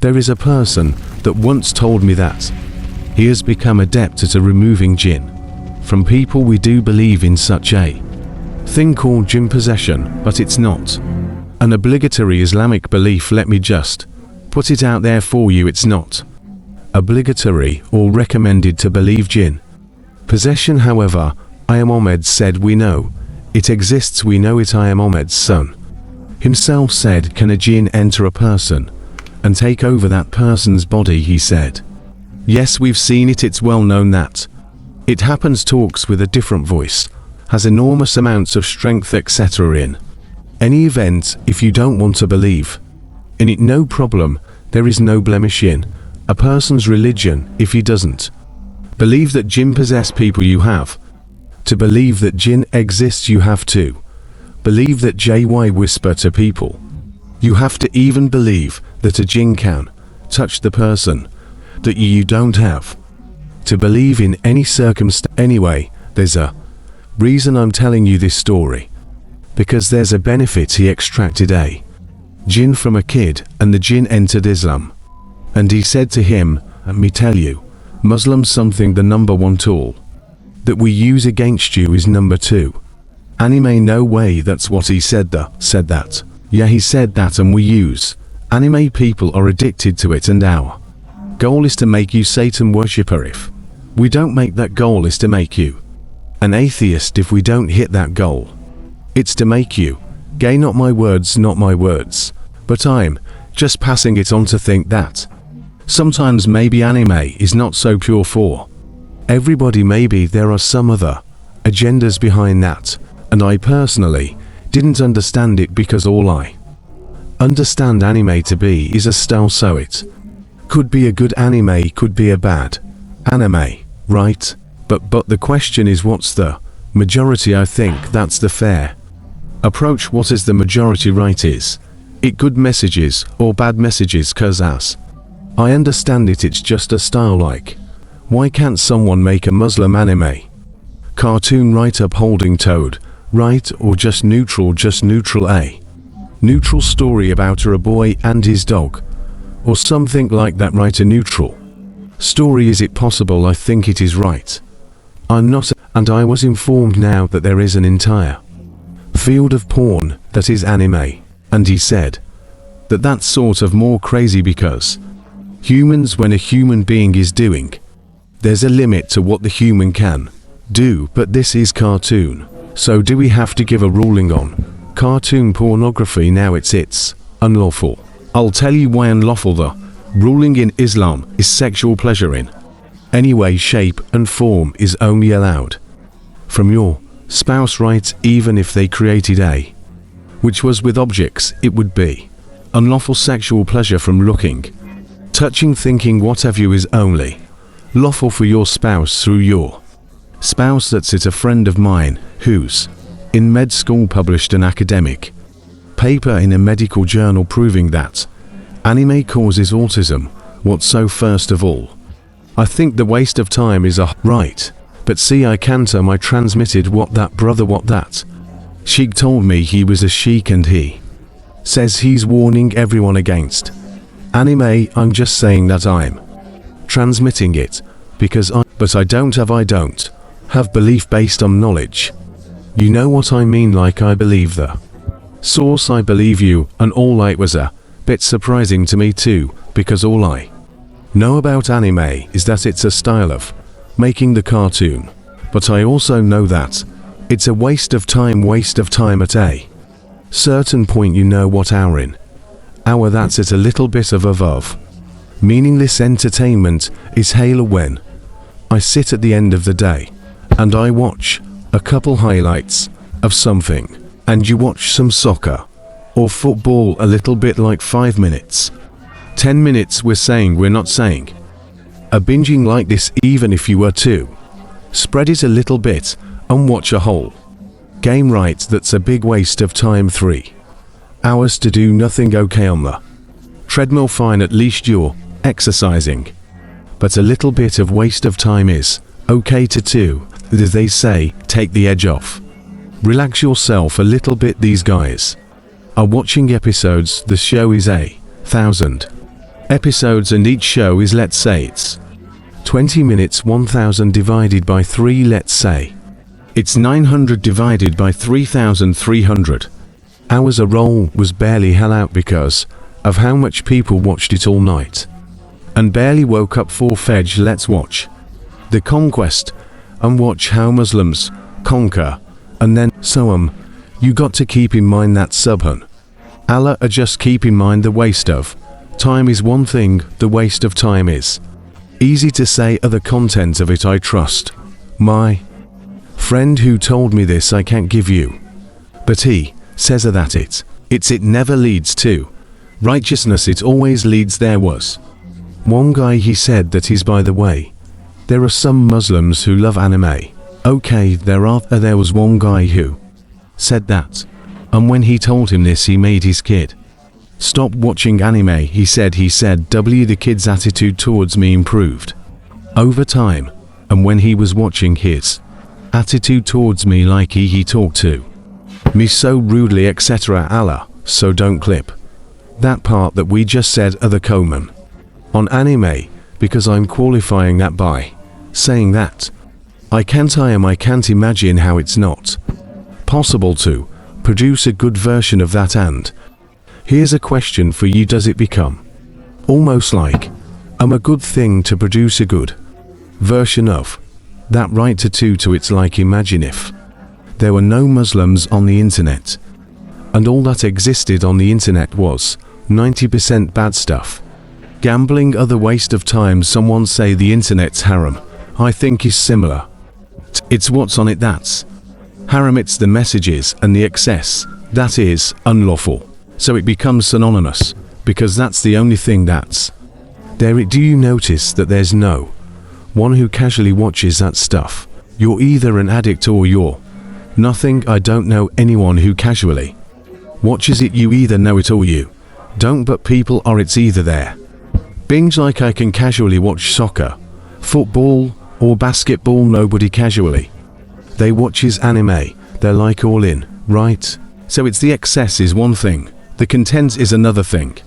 There is a person that once told me that he has become adept at removing jinn from people. We do believe in such a thing called jinn possession, but it's not an obligatory Islamic belief. Let me just put it out there for you. It's not obligatory or recommended to believe jinn possession. However, Ahmed said we know it exists, we know it. Ahmed's son himself said, can a jinn enter a person and take over that person's body? He said, yes, we've seen it. It's well known that it happens. Talks with a different voice, has enormous amounts of strength, etc. in any event. If you don't want to believe in it, no problem. There is no blemish in a person's religion if he doesn't believe that jinn possess people. You have to believe that jinn exists. You have to believe that JY whisper to people. You have to even believe that a jinn can touch the person. That you don't have to believe in any circumstance. Anyway, there's a reason I'm telling you this story, because there's a benefit. He extracted a jinn from a kid, and the jinn entered Islam, and he said to him, let me tell you, Muslims, something, the number one tool that we use against you is number two. Anime, no way. That's what he said. Said that. Yeah, he said that, and we use anime. People are addicted to it, and our goal is to make you Satan worshipper. If we don't make that goal, is to make you an atheist. If we don't hit that goal, it's to make you gay. Not my words, not my words, but I'm just passing it on to think that sometimes maybe anime is not so pure for everybody. Maybe there are some other agendas behind that, and I personally didn't understand it, because all I understand anime to be is a style. So it could be a good anime, could be a bad anime, right? But the question is, what's the majority? I think that's the fair approach. What is the majority, right? Is it good messages or bad messages? Cause as I understand it, it's just a style. Like, why can't someone make a Muslim anime cartoon, right, upholding Toad, right, or just neutral a neutral story about a boy and his dog, or something like that, right? A neutral story. Is it possible? I think it is, right? I'm not, and I was informed now that there is an entire field of porn that is anime, and he said that that's sort of more crazy, because humans, when a human being is doing, there's a limit to what the human can do, but this is cartoon. So do we have to give a ruling on cartoon pornography now? It's unlawful. I'll tell you why unlawful. The ruling in Islam is sexual pleasure in any way, shape and form is only allowed from your spouse, right? Even if they created a, which was with objects, it would be unlawful. Sexual pleasure from looking, touching, thinking, what have you is only lawful for your spouse through your spouse. That's it. A friend of mine who's in med school published an academic paper in a medical journal proving that anime causes autism. What? So first of all, I think the waste of time is a right, but see, I can't. I transmitted what that brother, what that Sheikh told me. He was a Sheikh, and he says he's warning everyone against anime. I'm just saying that I'm transmitting it because but I don't have belief based on knowledge. You know what I mean? Like, I believe the source, I believe you, and all. It was a bit surprising to me too, because all I know about anime is that it's a style of making the cartoon, but I also know that it's a waste of time at a certain point. You know what? Hour that's it. A little bit of meaningless entertainment is Halo. When I sit at the end of the day and I watch a couple highlights of something, and you watch some soccer or football a little bit, like 5 minutes, 10 minutes, we're not saying a binging like this. Even if you were to spread it a little bit and watch a whole game, right, that's a big waste of time. 3 hours to do nothing. Okay, on the treadmill, fine, at least you're exercising, but a little bit of waste of time is okay to do. As they say, take the edge off, relax yourself a little bit. These guys are watching episodes. The show is 1,000 episodes and each show is, let's say it's 20 minutes. 1000 divided by 3, let's say it's 900 divided by 3300 hours. A roll was barely hell out because of how much people watched it all night and barely woke up for Fej. Let's watch the conquest and watch how Muslims conquer, and then you got to keep in mind that subhan Allah, just keep in mind the waste of time is one thing, the waste of time is easy to say. Other content of it I trust my friend who told me this I can't give you, but he says that it never leads to righteousness, it always leads. There was one guy, he said that is, by the way, there are some Muslims who love anime. Okay, there was one guy who said that, and when he told him this, he made his kid stop watching anime. He said the kid's attitude towards me improved over time, and when he was watching, his attitude towards me, like he talked to me so rudely, etc. Allah, so don't clip that part that we just said. Other comment on anime, because I'm qualifying that by saying that I can't imagine how it's not possible to produce a good version of that. And here's a question for you: does it become almost like a good thing to produce a good version of that right to it's like, imagine if there were no Muslims on the internet and all that existed on the internet was 90% bad stuff, gambling, other waste of time. Someone say the internet's haram. I think is similar. It's what's on it that's haram, it's the messages and the excess that is unlawful. So it becomes synonymous because that's the only thing that's there. Do you notice that there's no one who casually watches that stuff? You're either an addict or you're nothing. I don't know anyone who casually watches it. You either know it or you don't, but people are, it's either there. Binge, like I can casually watch soccer, football or basketball. Nobody casually they watches anime. They're like all in, right? So it's the excess is one thing, the content is another thing.